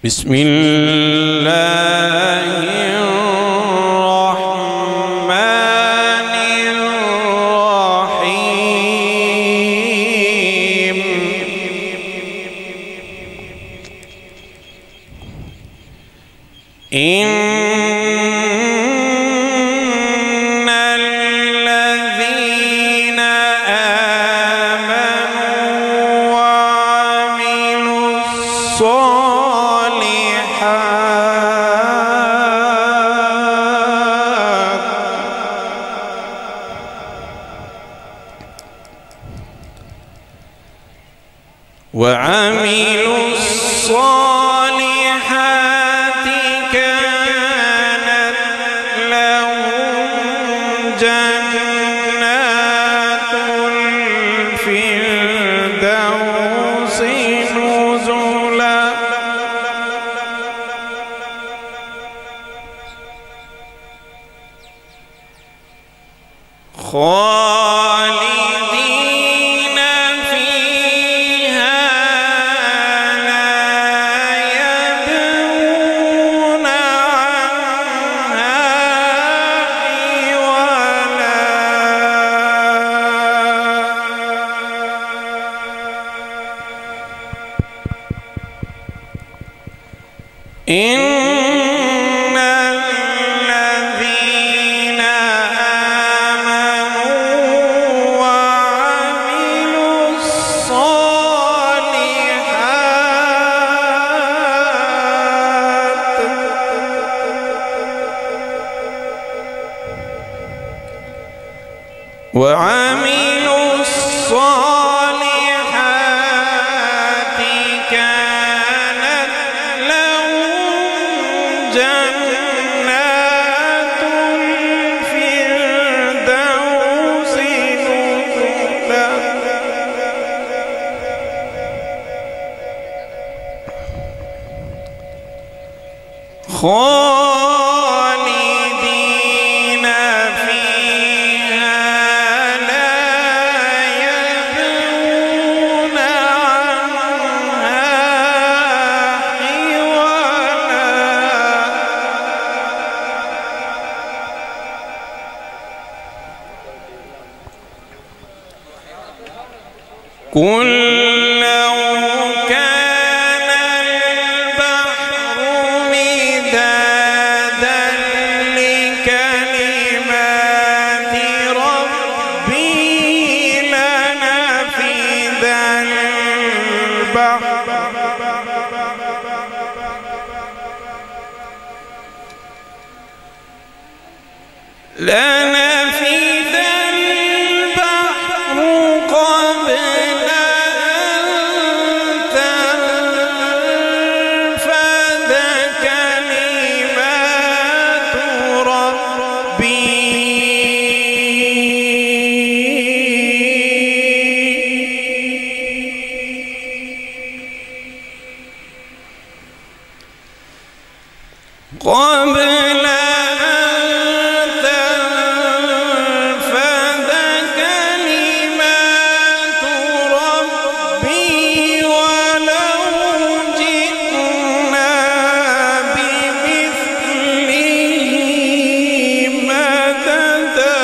بسم الله الرحمن الرحيم. إن الذين آمنوا وعملوا الصالحات كانت لهم جنات الفردوس نزلا خالدين فيها لا يبغون عنها حولا. إن الذين آمنوا وعملوا الصالحات كانت لهم جنات الفردوس نزلا. خالدين فيها لا يبغون عنها حولا. قل لو كان البحر مدادا لكلمات ربي لنفد البحر قبل أن تنفد كلمات ربي قبل أن تنفد كلمات ربي ولو جئنا بمثله مددا.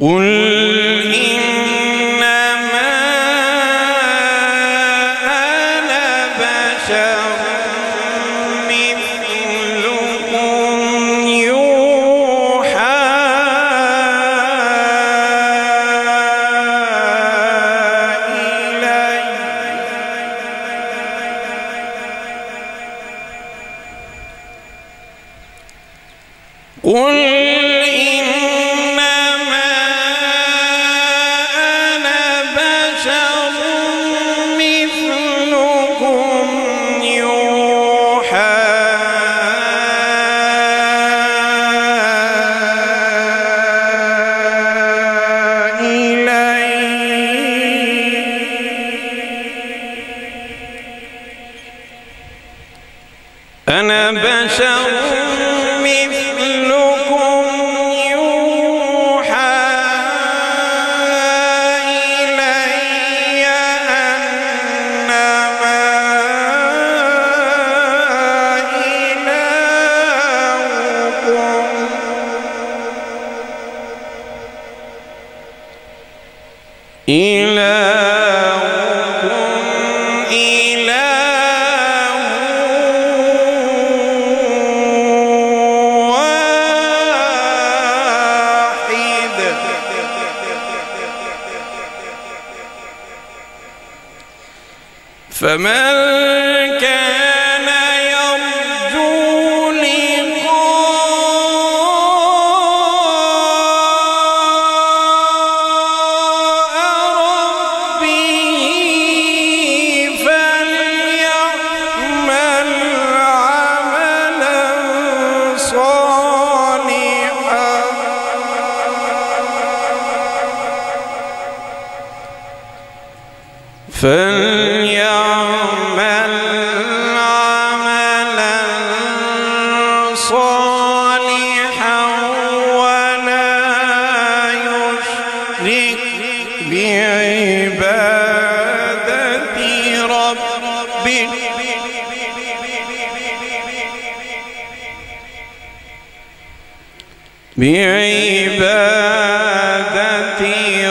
قل إنما أنا بشر مثلكم يوحى إلي. قل إنما إلهكم إله واحد فمن كان يرجو لقاء ربه فليعمل عملا صالحا ولا يشرك بعبادة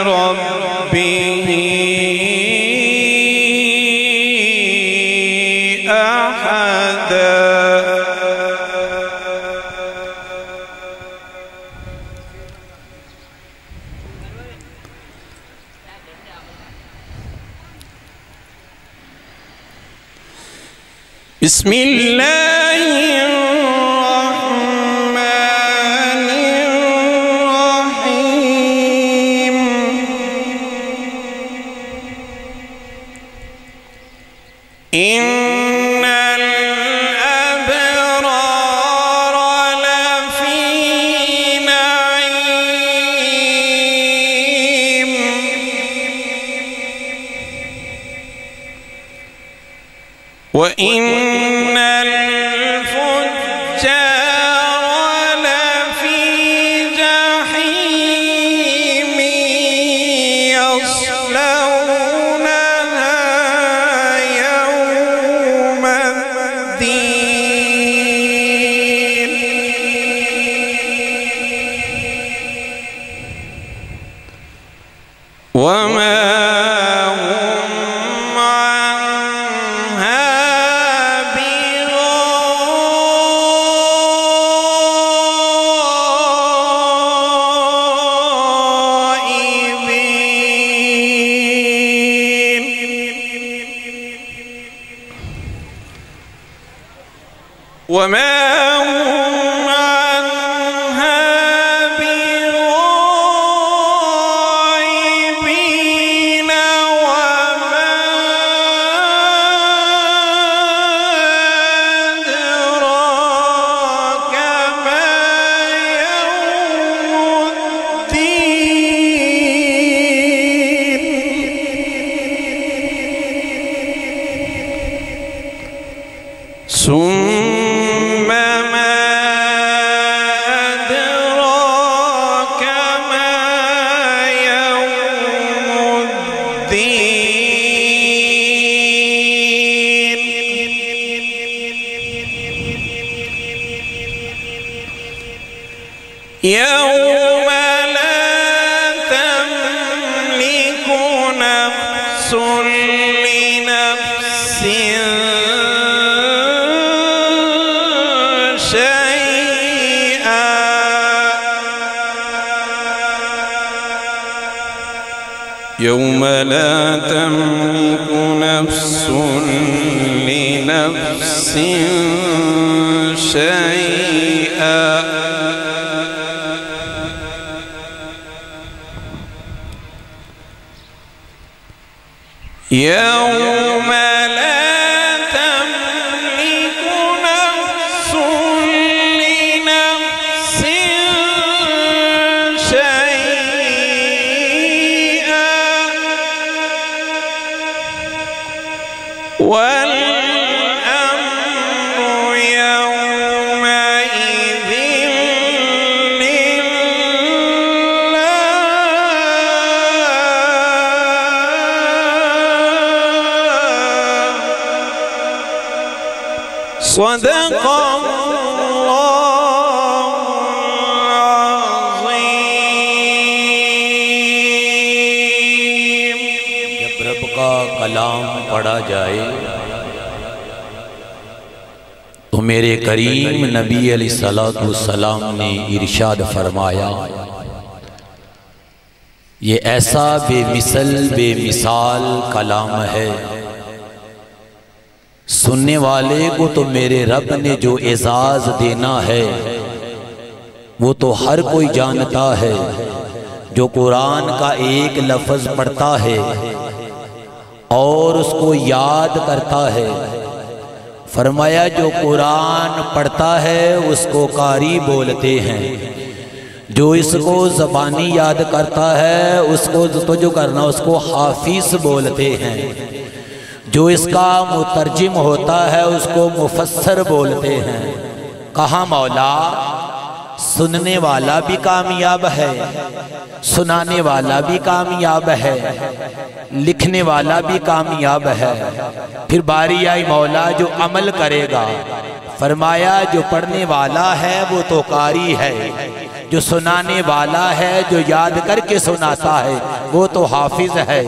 ربه أحدا. بسم الله الرحمن الرحيم إن الأبرار لفي نعيم وإن الفجار لفي جحيم يصلونها يوم الدين وما وما هم عنها بغائبين وما أدراك ما يوم الدين ثم ما أدراك ما يوم الدين يوم لا تملك نفس لنفس يوم لا تملك نفس لنفس شيئا يوم لا تملك نفس لنفس شيئا والأمر يومئذ لله صدق الله العظيم. کلام پڑھا جائے تو میرے کریم نبی علیہ السلام نے ارشاد فرمایا، یہ ایسا بے مثل بے مثال کلام ہے، سننے والے کو تو میرے رب نے جو اعزاز دینا ہے وہ تو ہر کوئی جانتا ہے۔ جو قرآن کا ایک لفظ پڑھتا ہے اور اس کو یاد کرتا ہے، فرمایا جو قرآن پڑھتا ہے اس کو قاری بولتے ہیں، جو اس کو زبانی یاد کرتا ہے اس کو توجہ کرنا اس کو حافظ بولتے ہیں، جو اس کا مترجم ہوتا ہے اس کو مفسر بولتے ہیں۔ کہا مولا سننے والا بھی کامیاب ہے، سنانے والا بھی کامیاب ہے، لکھنے والا بھی کامیاب ہے۔ پھر باری آئی مولا جو عمل کرے گا، فرمایا جو پڑھنے والا ہے وہ تو قاری ہے، جو سنانے والا ہے جو یاد کر کے سناتا ہے وہ تو حافظ ہے،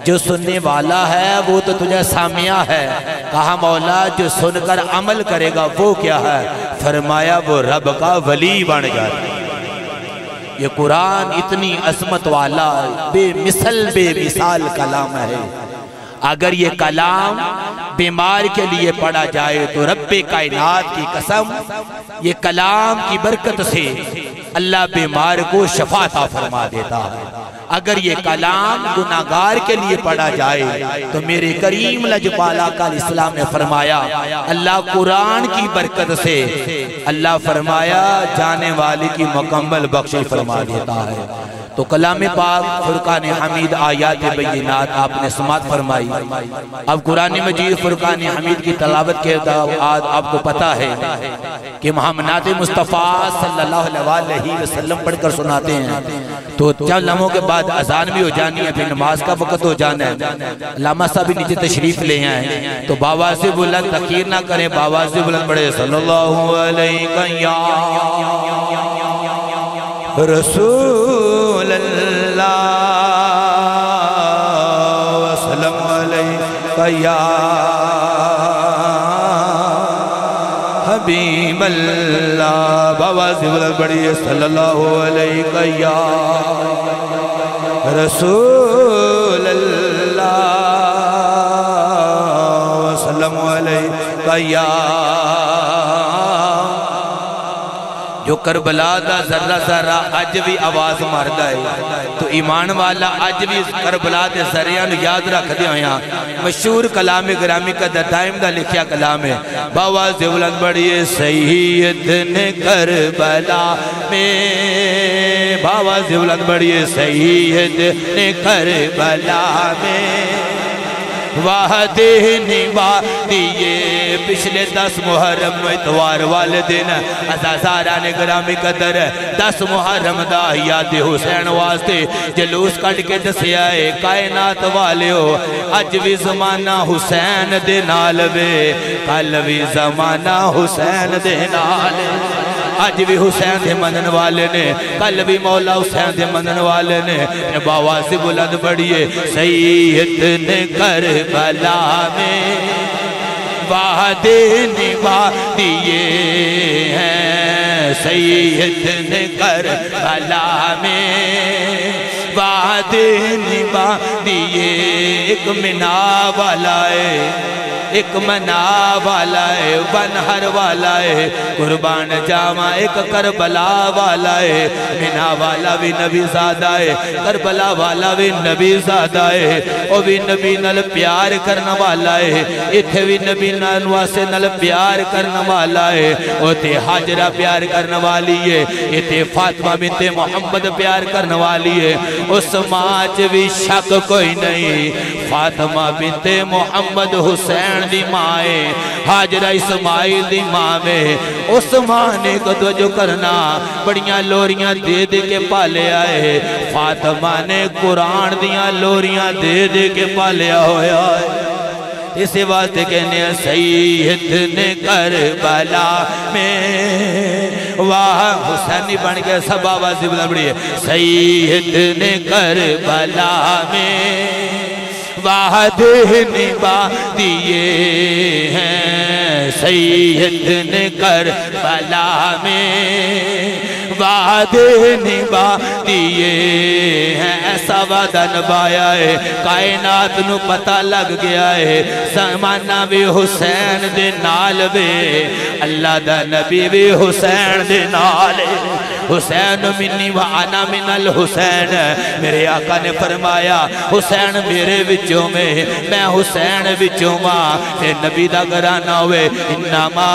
جو سننے والا ہے وہ تو تجھے سامعہ ہے۔ کہا مولا جو سن کر عمل کرے گا وہ کیا ہے؟ فرمایا وہ رب کا ولی بن جاتا ہے۔ یہ قرآن اتنی عظمت والا بے مثل بے مثال کلام ہے۔ اگر یہ کلام بیمار کے لیے پڑھا جائے تو رب کائنات کی قسم یہ کلام کی برکت سے اللہ بیمار کو شفا عطا فرما دیتا ہے۔ اگر یہ کلام گناہگار کے لیے پڑھا جائے تو میرے کریم لجپالا کا اسلام نے فرمایا اللہ قرآن کی برکت سے اللہ فرمایا جانے والے کی مکمل بخشش فرما دیتا ہے۔ تو کلام پاک فرقان حمید آیات بینات آپ نے سماعت فرمائی۔ اب قرآن مجید فرقان حمید کی تلاوت کے بعد آپ کو پتہ ہے کہ ہم نعت مصطفیٰ صلی اللہ علیہ وسلم پڑھ کر سناتے ہیں تو چند لمحوں کے بعد اذان بھی ہو جانی ہے، پھر نماز کا وقت ہو جانا ہے۔ علامہ صاحب بھی نیچے تشریف لے آئیں تو باواز بلند تاخیر نہ کریں، باواز بلند پڑھے صلی اللہ علیہ رسول اللہ وسلم علیہ یا حبیب اللہ، باواز بلند پڑھیے صلی اللہ علیہ یا رسول اللہ وسلم علیہ یا جو کربلا دا ذرہ ذرہ اج بھی آواز ماردا ہے تو ایمان والا اج بھی کربلا دے ذریعہ نو یاد رکھ دے ہویا۔ مشہور کلام گرامی کا دائم دا لکھیا کلام ہے، باواز بلند پڑھیے سید نے کربلا میں، باواز بلند پڑھیے سید نے کربلا میں وعدے نبھا دیے۔ پچھلے 10 محرم اتوار والے دن عزازاران گرامی قدر 10 محرم دا یاد حسین واسطے جلوس کٹ کے دسیا ہے کائنات والے ہو اج بھی زمانہ حسین دے نال وے، کل بھی زمانہ حسین دے نال، اج بھی حسین دے منن والے نے، کل بھی مولا حسین دے منن والے نے۔ باواز بلند پڑھیے سید نے کربلا میں وعدے نبھا دیے ہیں، سید نے کربلا میں وعدے نبھا دیے۔ ایک منا والا ہے، ایک منا والا ہے، بنہر والا ہے، قربان جاما ایک کربلا والا ہے۔ منا والا بھی نبی زادہ ہے، کربلا والا بھی نبی زادہ ہے، وہ بھی نبی نل پیار کرنا والا ہے، اتھے بھی نبی نواسے نل پیار کرنا والا ہے، اتھے حاجرہ پیار کرنا والی ہے، اتھے فاطمہ بنت محمد پیار کرنا والی ہے۔ اس ماچ بھی شک کوئی نہیں، فاطمہ بنت محمد حسین دی مائے، حاجرہ اسماعیل دی ماں میں۔ اس ماں نے کو توجہ کرنا بڑیاں لوریاں دے دے کے پالے آئے، فاطمہ نے قرآن دیاں لوریاں دے دے کے پالے ہویا ہے۔ اسی واسطے کہنے ہیں سید نے کربلا میں واہ حسینی بن کے سب آوازی بلند پڑھیے سید نے کربلا میں وعدے نبھا دیے ہیں سید نے کربلا میں وعدے نبھا دیے ہیں ایسا وعدہ نبھایا ہے کائنات نو پتہ لگ گیا ہے زمانہ بھی حسین دے نال بے اللہ دا نبی بھی حسین دے نال حسین منی وانا من الحسین میرے آقا نے فرمایا حسین میرے وچوں میں حسین وچوں ماں تے نبی دا گھرانہ ہوئے انما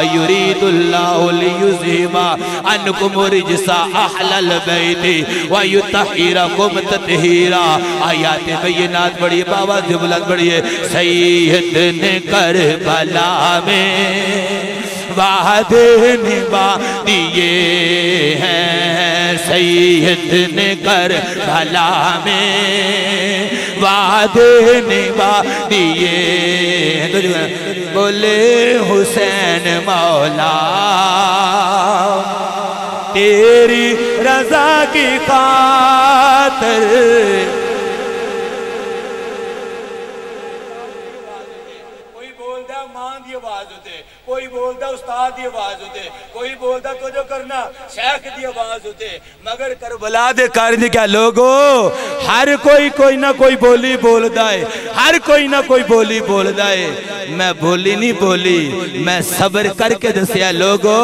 یرید اللہ لیذہب عنکم الرجس اہل البیت ویطہرکم تطہیرا آیات بینات بڑی باواز بلند بڑی ہے سید نے کربلا میں وعدے نبھا دیے ہیں سید نے کربلا میں وعدے نبھا دیے ہیں بولے حسین مولا تیری رضا کی خاطر کوئی بولتا استاد دی آواز ہوتے کوئی بولتا تو جو کرنا شیخ دی آواز ہوتے مگر کربلا دے کارن کیا لوگو ہر کوئی نہ کوئی بولی بول دائے ہر کوئی نہ کوئی بولی بول دائے میں بولی نہیں بولی میں صبر کر کے دسیا لوگو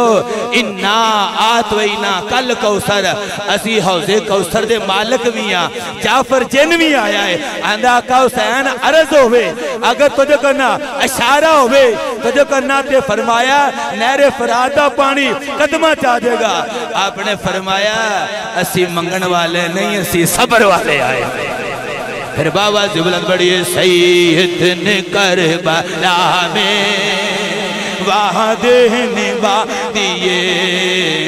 انا آتوینا کل کوثر اسی حوضے کوثر دے مالک میاں جعفر جن بھی آیا ہے آندھا کا حسین عرض ہوئے اگر تجھے کرنا اشارہ ہوئے تجھے کرنا تے فرمایا نہر فرادہ پانی قدمہ چاہے گا آپ نے فرمایا اسی منگن والے نہیں اسی صبر والے آئے پھر بابا بلند بڑی سید نے کربلا میں وعدے نبھا دیے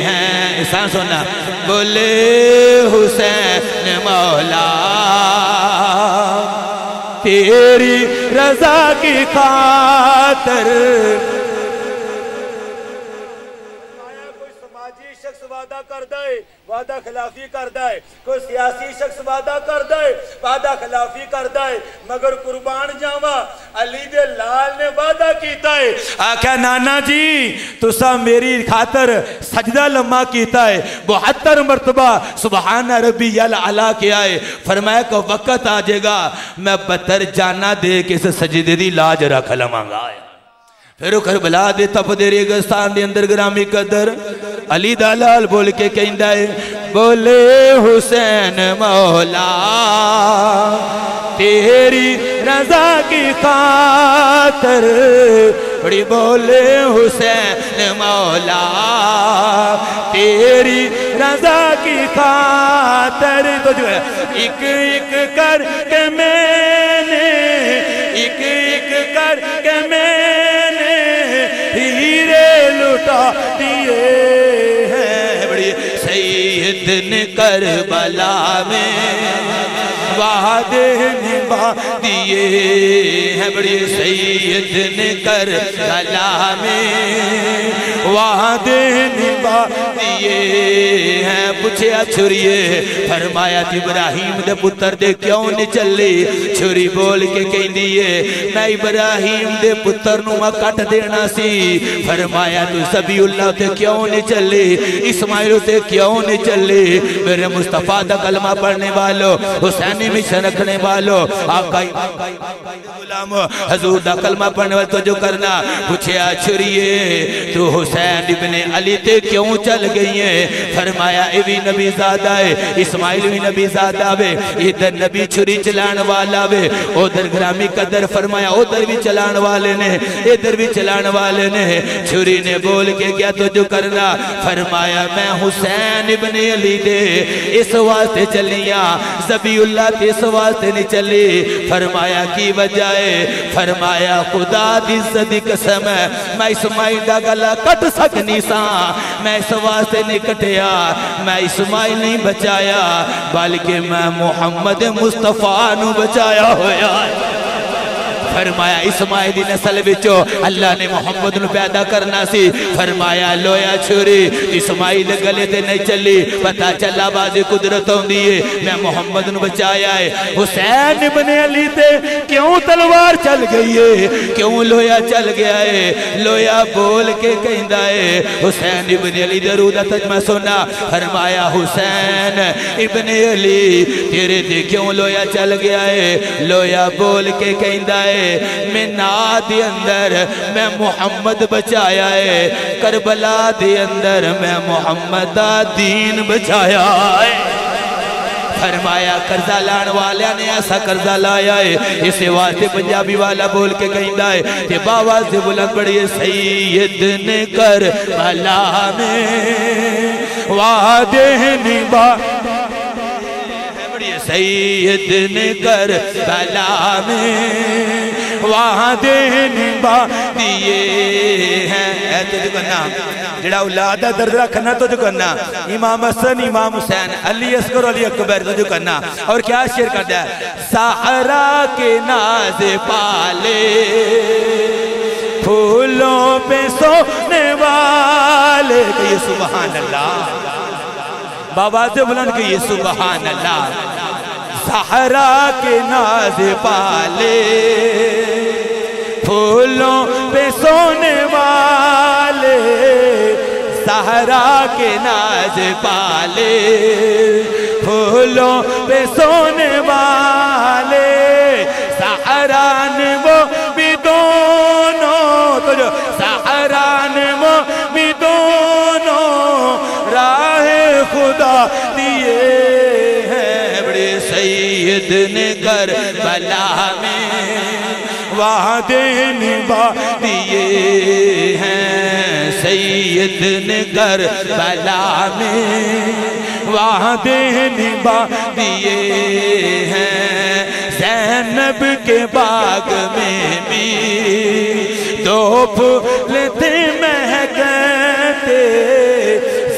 ہیں احسان سننا بولے حسین مولا تیری رضا کی خاطر کوئی سماجی شخص وعدہ کر دائے وعدہ خلافی کر دائے کوئی سیاسی شخص وعدہ کر دائے وعدہ خلافی کر دائے مگر قربان جاوا علی دے لال نے وعدہ کیتا ہے آقا نانا جی تسا میری خاطر سجدہ لمحہ کیتا ہے 72 مرتبہ سبحان ربی العلا کیا ہے فرمایا کہ وقت آجے گا میں بطر جانا دے کے اس سجدے دی لاج رکھ لمانگا ہے پھر کربلا دے تپ دے ریگستان دے اندر گرامی قدر علی دلال بول کے کہندہ ہے بولے حسین مولا تیری رضا کی خاطر بڑی بولے حسین مولا تیری رضا کی خاطر تو جو ہے ایک ایک کر کے میں نے ایک ایک کر کے میں نے ہیرے لٹا دیے ہیں بڑی سید نے کربلا میں وعدے نبھا دیے ہیں بڑی سید نے کربلا میں وعدے نبھا دیے ہیں پوچھیا چھریے فرمایا ابراہیم دے پتر دے کیوں نہیں چلی چھری بول کے کہیں دیئے میں ابراہیم دے پتر نو میں کٹ دینا سی فرمایا تو سبی اللہ تے کیوں نہیں چلی اسماعیل تے کیوں نہیں چلی میرے مصطفیٰ دا کلمہ پڑھنے والو حسینی مشن رکھنے والو آقا غلام حضور دا کلمہ پڑھنے والو تو جو کرنا پوچھیا چھریے تو حسین ابن علی تے کیوں چل گئی ہیں فرمایا اے بھی نبی زادہ ہے اسماعیل بھی نبی زادہ ہے ادھر نبی چھری چلان والا ہے ادھر گرامی قدر فرمایا ادھر بھی چلان والے نے ادھر بھی چلان والے نے چھری نے بول کے کیا تو جو کرنا فرمایا میں حسین ابن علی دے اس واسطے چلیاں زبی اللہ تے اس واسطے نہیں چلی فرمایا کی وجہ ہے فرمایا خدا دی صدی قسم ہے میں اسماعیل دا گلا کٹ سکنی سا میں اس واسطے نہیں کٹیا میں اسماعیل نہیں بچایا بلکہ میں محمد مصطفیٰ نو بچایا ہویا فرمایا اسماعیل دی نسل وچو اللہ نے محمد نو پیدا کرنا سی فرمایا لویا چھری اسماعیل گلے تے نہیں چلی پتہ چلا بازی قدرت ہوں دیئے میں محمد نو بچایا ہے حسین ابن علی تے کیوں تلوار چل گئی ہے کیوں لویا چل گیا ہے لویا بول کے کہندہ ہے حسین ابن علی درودہ تجمہ سنا فرمایا حسین ابن علی تیرے دے کیوں لویا چل گیا ہے لویا بول کے کہندہ ہے میں نادی اندر میں محمد بچایا ہے کربلا دی اندر میں محمد دین بچایا ہے فرمایا قرضہ لان والیاں نے ایسا قرضہ لایا ہے اسے واسطے پنجابی والا بول کے کہندہ ہے کہ باواز سے بلند بڑی سید نے کربلا میں وعدے نبھا بڑی سید نے کربلا میں وعدے نبھا دیئے ہیں اے تجھ کرنا جڑا اولادہ درد رکھنا تجھ کرنا امام حسن امام حسین علی اصغر علی اکبر تجھ کرنا اور کیا شعر کرتا ہے سحرا کے ناز پالے پھولوں پہ سونے والے کہیے سبحان اللہ بابا سے بلند کہیے سبحان اللہ سحرا کے ناز پالے پھولوں پہ سونے والے سحرا کے ناز پالے پھولوں پہ سونے والے سحران وہ بھی دونوں تو جو سحران وہ بھی دونوں راہ خدا دیئے ہیں بڑے سید نے کربلا میں وعدے نبھا دیئے ہیں سید نے کربلا میں وعدے نبھا دیئے ہیں زینب کے باغ میں بھی دو پھول تھے مہکتے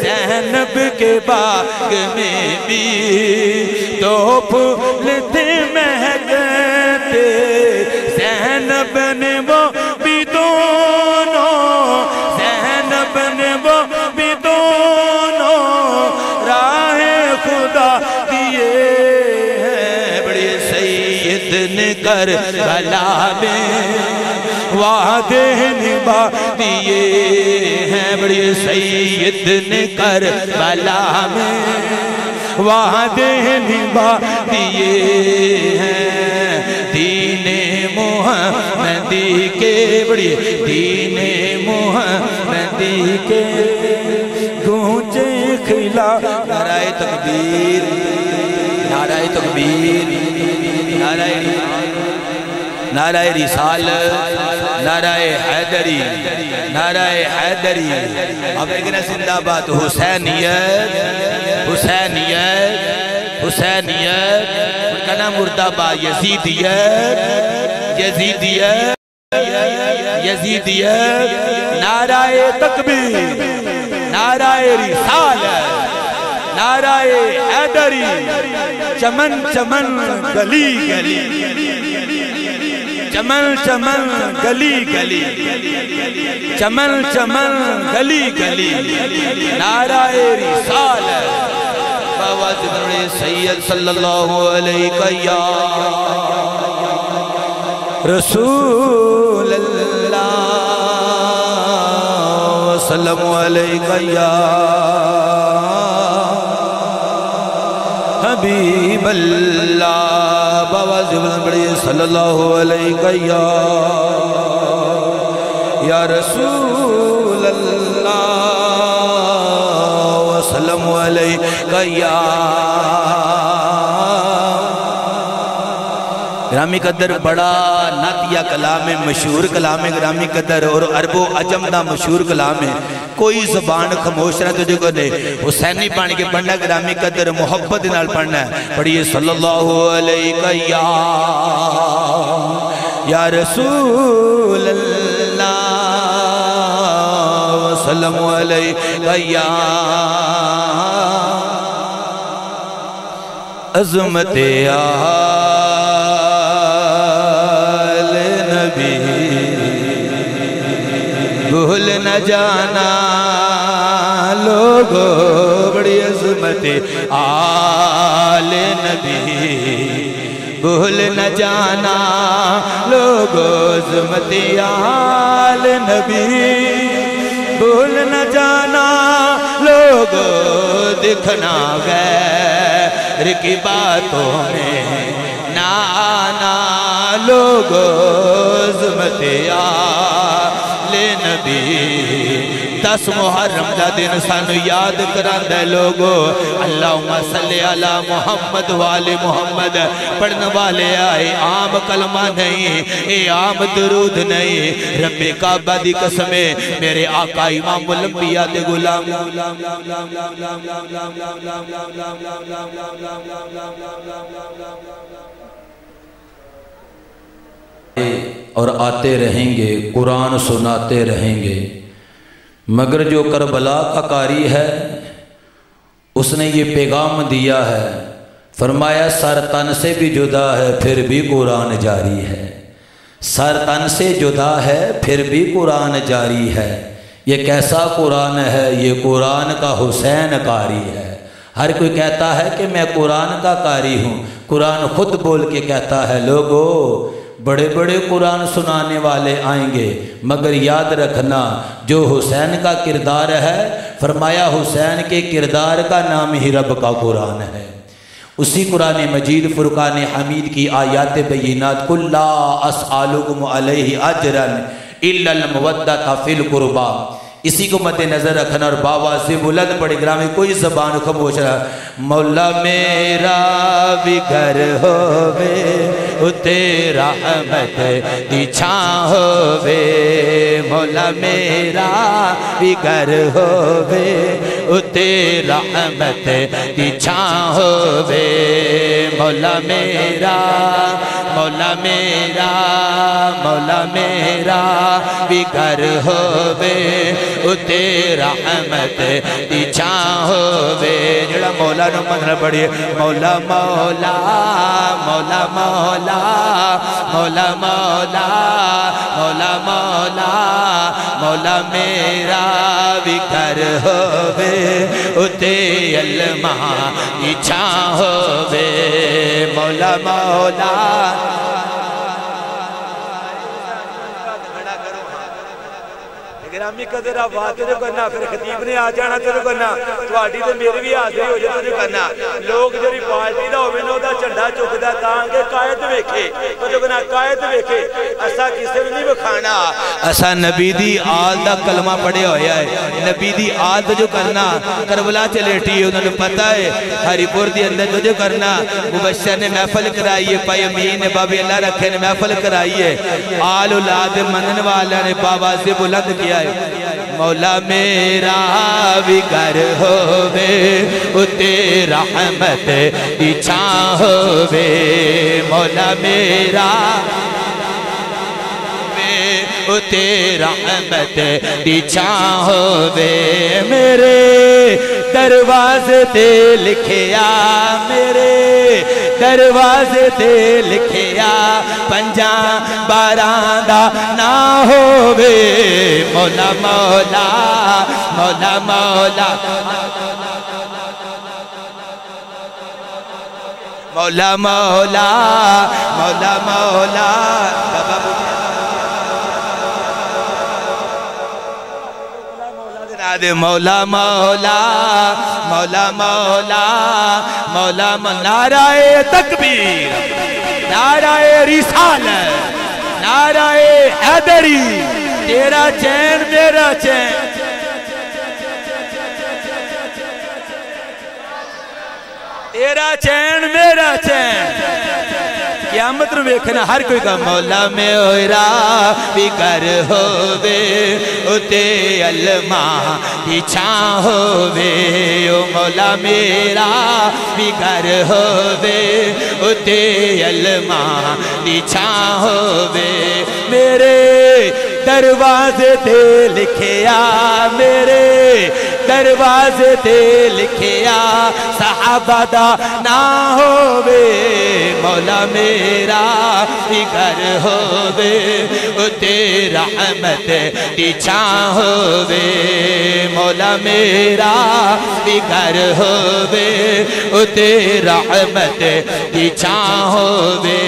زینب کے باغ میں بھی دو پھول تھے مہکتے زینب نے وہ بھی دونوں زینب نے وہ بھی دونوں راہ خدا دیئے ہیں بڑے سید نے کربلا میں وعدے نبھا دیئے ہیں بڑے سید نے کربلا میں وعدے نبھا دیئے ہیں دین محمدی کے بڑی دین محمدی کے گونجے خلا نعرہ تکبیر نعرہ تکبیر نعرہ رسالت نعرہ حیدری نعرہ حیدری اب لیکن زندہ بات حسینیت حسینیت حسینیت ان کا نام مردابا یزیدیت یزیدیت یزیدیت نعرہ تکبیر نعرہ رسالت نعرہ حیدری چمن چمن گلی گلی چمن چمن گلی گلی چمن چمن گلی گلی نعرہ رسالت باواز بڑے سید صلی اللہ علیہ یا رسول اللہ وسلم علیہ یا حبیب اللہ باواز بڑے صلی اللہ علیہ یا رسول اللہ وسلم علیہ یا گرامی قدر بڑا نعتیہ کلام ہے مشہور کلام ہے گرامی قدر اور عرب و عجم دا مشہور کلام ہے کوئی زبان خاموش نہ تجھے کو دے حسینی پانی کے پڑھنا گرامی قدر محبت نال پڑھنا ہے پڑھئے صلی اللہ علیہ یا رسول اللہ وسلم علیہ یا عظمت آل جانا لوگو بڑی عظمت آل نبی بھول نہ جانا لوگو عظمت آل نبی بھول نہ جانا لوگو دکھنا غیر کی باتوں میں نہ آنا لوگو عظمت آل نبی 10 محرم دا دن سانو یاد کراندہ لوگو اللہم صلی علی محمد والے محمد پڑھنے والے آئے عام کلمہ نہیں اے عام درود نہیں رب کعبہ دی قسمیں میرے آقا امام الانبیاء دے غلام اور آتے رہیں گے قرآن سناتے رہیں گے مگر جو کربلا کا قاری ہے اس نے یہ پیغام دیا ہے فرمایا سر تن سے بھی جدا ہے پھر بھی قرآن جاری ہے سر تن سے جدا ہے پھر بھی قرآن جاری ہے یہ کیسا قرآن ہے یہ قرآن کا حسین قاری ہے ہر کوئی کہتا ہے کہ میں قرآن کا قاری ہوں قرآن خود بول کے کہتا ہے لوگو بڑے بڑے قرآن سنانے والے آئیں گے مگر یاد رکھنا جو حسین کا کردار ہے فرمایا حسین کے کردار کا نام ہی رب کا قرآن ہے اسی قرآن مجید فرقان حمید کی آیات بینات قل لا اسألکم علیہ اجرا الا المودۃ فی القربی اسی کو مد نظر رکھنا اور باواز بلند پڑے گرامی کوئی زبان خاموش رہا مولا میرا بھی گھر ہووے اتے رحمت دی چھاں ہووے مولا میرا بھی گھر ہووے اتے رحمت دی چھاں ہووے مولا میرا مولا میرا مولا میرا بھی گھر ہووے اتے رحمت دی چھاں ہووے جڑا مولا نو مننا پڑھئے مولا مولا مولا مولا مولا مولا مولا مولا مولا میرا بھی گھر ہووے اتے علماء دی چھاں ہووے مولا مولا گرامی قدر آباد جو کرنا پھر خطیب نے آ جانا تو کرنا تواڈی تے میری بھی حاضری ہو جائے تو کرنا لوگ جڑی پارٹی دا ہووے نو دا جھنڈا چکدا تاں کہ قائد ویکھے تو کرنا قائد ویکھے اسا کسے بھی نہیں وکھانا اسا نبی دی آل دا کلمہ پڑھے ہویا ہے نبی دی آل دا جو کرنا کربلا چلیٹی ہے انہوں نے پتہ ہے ہری پور دی اندر جو کرنا مبشر نے محفل کرائی ہے پائی امین نے بابی اللہ رکھے نے محفل کرائی ہے آل اولاد منن والا نے بابا سے بلند کیا ہے مولا میرا بھی گھر ہووے اتے رحمت دی چھاں ہووے مولا میرا اتے رحمت دی چھاں ہووے میرے دروازے تے لکھیا میرے دروازے تے لکھیا پنجاں باراں دا نہ ہووے مولا مولا مولا مولا مولا مولا مولا مولا مولا مولا مولا مولا مولا نعرہ تکبیر نعرہ رسالت نعرہ حیدری تیرا چین میرا چین تیرا چین میرا چین قیامت رو بیکھنا ہر کوئی کا مولا میرا بھی گھر ہووے اتے علماء دی چھاں ہووے او مولا میرا بھی گھر ہووے اتے علماء دی چھاں ہووے میرے دروازے تے لکھیا میرے دروازے تے لکھیا صحابہ دا نہ ہووے مولا میرا بھی گھر ہووے اتے رحمت دی چھاں ہووے مولا میرا بھی گھر ہووے اتے رحمت دی چھاں ہووے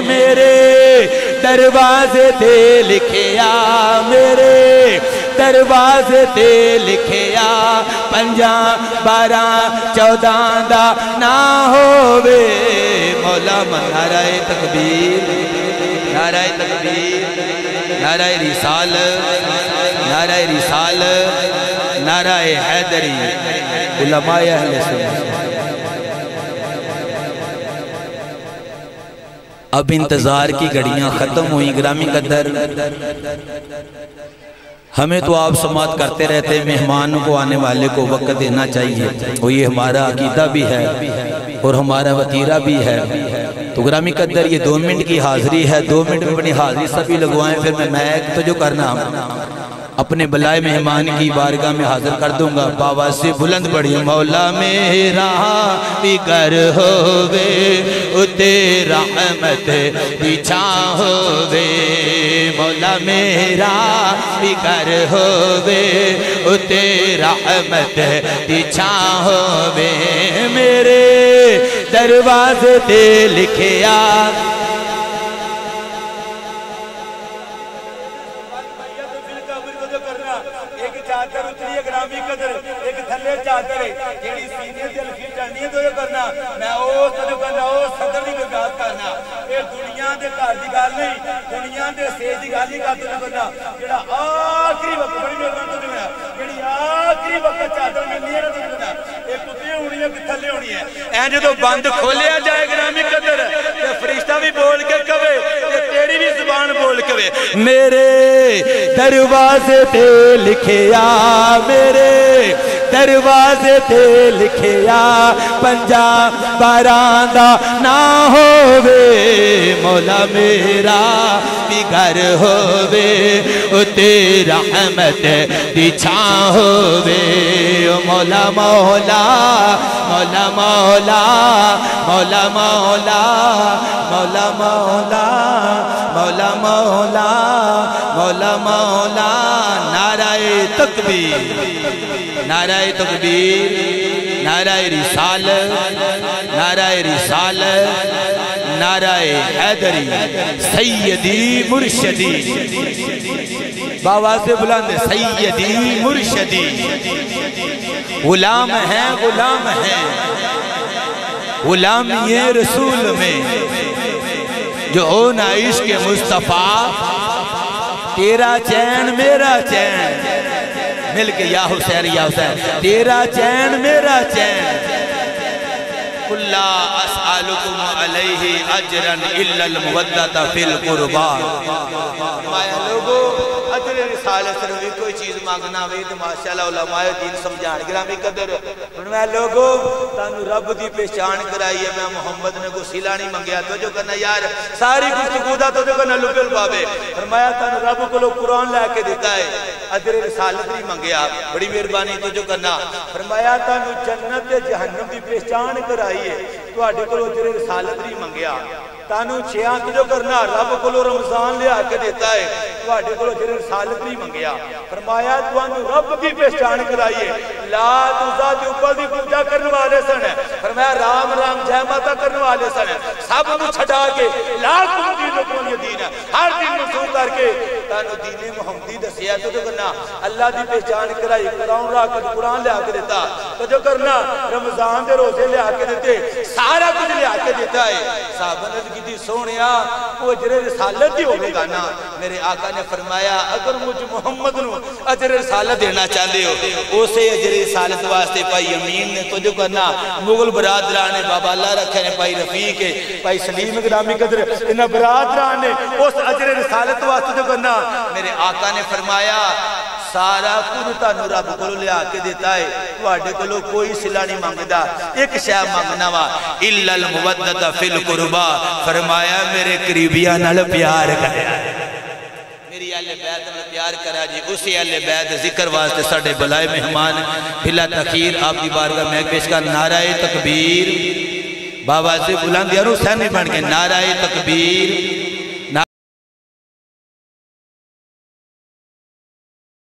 میرے دروازے تے لکھیا میرے دروازے تے لکھیا 5 12 14 دا نہ ہووے مولا نعرہ تکبیر نعرہ تکبیر نعرہ رسالت نعرہ رسالت نعرہ حیدری علماء اہل سنت اب انتظار کی گھڑیاں ختم ہوئی گرامی قدر ہمیں تو آپ سماعت کرتے رہتے مہمانوں کو آنے والے کو وقت دینا چاہیے اور یہ ہمارا عقیدہ بھی ہے اور ہمارا وطیرہ بھی ہے تو گرامی قدر یہ 2 منٹ کی حاضری ہے 2 منٹ میں اپنی حاضری سبھی لگوائیں پھر میں میک تو جو کرنا اپنے بلائے مہمان کی بارگاہ میں حاضر کر دوں گا باواز سے بلند پڑھی مولا میرا بھی گھر ہووے اتے رحمت دی چھاں ہووے مولا میرا بھی گھر ہووے اتے رحمت دی چھاں ہووے میرے دروازے تے لکھیا جو بند کھولیا جائے گرامی قدر فرشتہ بھی بول کے کہے تیری بھی زبان بول کے میرے دروازے تے لکھیا میرے دروازے تے لکھیا 5 12 دا نہ ہووے مولا میرا بھی گھر ہووے اتے رحمت دی چھاں ہووے مولا مولا مولا مولا مولا مولا مولا مولا مولا مولا مولا مولا نعرہ تکبیر نعرہ تکبیر نعرہ رسالت نعرہ رسالت نعرہ حیدری سیدی مرشدی باواز سے بلند سیدی مرشدی غلام ہیں غلام ہیں غلام یہ رسول میں جو ہونا عشق مصطفیٰ تیرا چین میرا چین مل کے یا حسین تیرا چین میرا چین کُلّا اسألکم علیہ اجرا الا المودۃ فی القربا مایا لوگو اجر رسالت سے بھی کوئی چیز مانگنا ہوئی تو ماشاءاللہ علماء دین سمجھان گرامی قدر میں لوگو تانو رب دی پہچان کرائی ہے میں محمد نے کو سلا نہیں منگیا تو جو کرنا یار ساری گفتگو دا تو جو کرنا لپل بابے فرمایا تانو رب کو لو قرآن لے کے دیتا ہے اجر رسالت نہیں منگیا بڑی مہربانی تو جو کرنا فرمایا تانو جنت جہنم دی پہچان کرائی ہے تو آڈے کو اجر رسالت نہیں منگیا تانو چھیاں تو جو کرنا رب کو لو رمضان لے آکے دیتا ہے تو آڈے کو اجر رسالت نہیں منگیا فرمایا تو آنو رب کی پہچان کرائیے لا تُزا دی اوپر دی پوجا کرنے والے سن ہے فرمایا رام رام جے ماتا کرنے والے سن ہے سب انہوں چھڑا کے لا تم دین کون یہ دین ہے ہر دین منصور کر کے تانو دین محمدی دسیا تو جو کرنا اللہ دی پہچان کرائی قرآن لے آکے دیتا تو جو کرنا رمضان دے روزے لے آکے دیتے سارا کچھ لے آکے دیتا ہے صحابہ نے کی دی سونیا وہ اجر رسالت ہی ہوگے گا نا میرے آقا نے فرمایا اگر مجھ محمد نو اجر رسالت دینا چاہتے ہو اسے اجر رسالت واسطے پائی امین نے تو جو کرنا مغل برادران نے بابا اللہ رکھے نے پائی رفیق ہے پائی سلیم گرامی قدر انہا برادران نے اس اجر رسالت واسطے جو کرنا میرے آقا نے فرمایا سارا کورتا نو رب کو لے آکے دیتا ہے تو آڈے کو لو کوئی صلہ نہیں مانگدا ایک شاہ مانگنا وا الا المودۃ فی القربا فرمایا میرے قریبیاں نال پیار کریا میری اہل بیت نال پیار کرا جی اسی اہل بیت ذکر واسطے ساڈے بلائے مہمان بلا تاخیر آپ کی بارگاہ میں پیش کر نعرہ تکبیر بابا سے بلند یار حسین بن کے نعرہ تکبیر